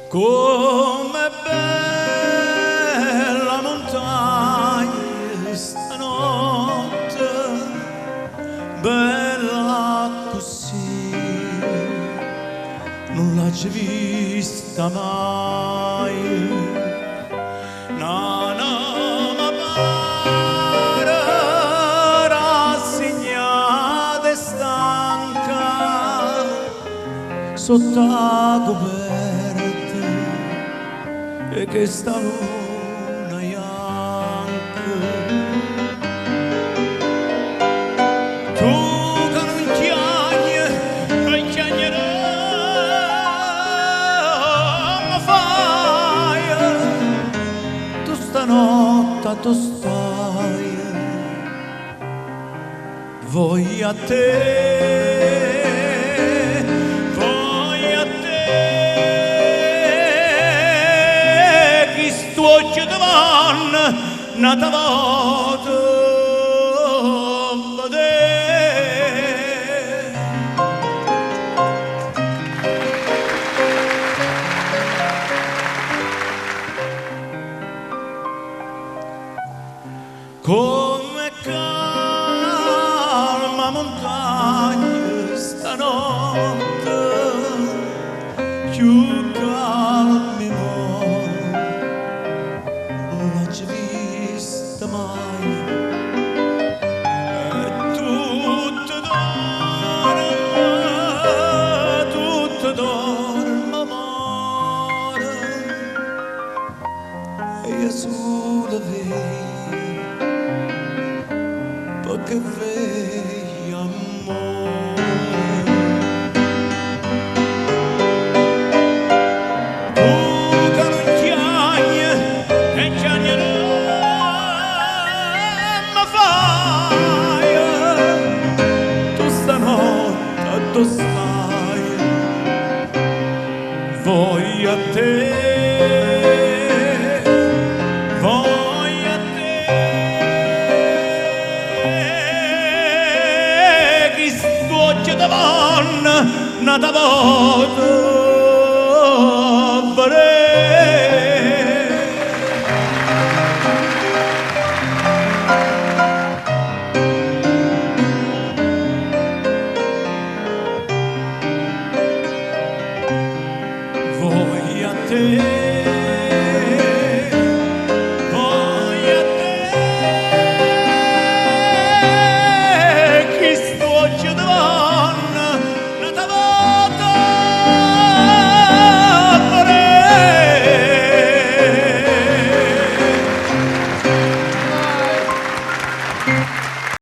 Come bella montagna stanotte, bella così, non l'ho già vista mai. No, no, ma pare rassegnata e stanca sotto la coperta e che sta luna bianca. Tu che non chiagni e chiagnerai, ma fai tu stanotte tu stai, voi a te. Occhi davanti, nata volta vedere. Come calma montagna stanotte, più calmi vista mai, e tutto dorme amore, e io solo vedo, perché vedo amore. Tu stai, voi a te, voi a te, chi stuocchia davanti, nata voi.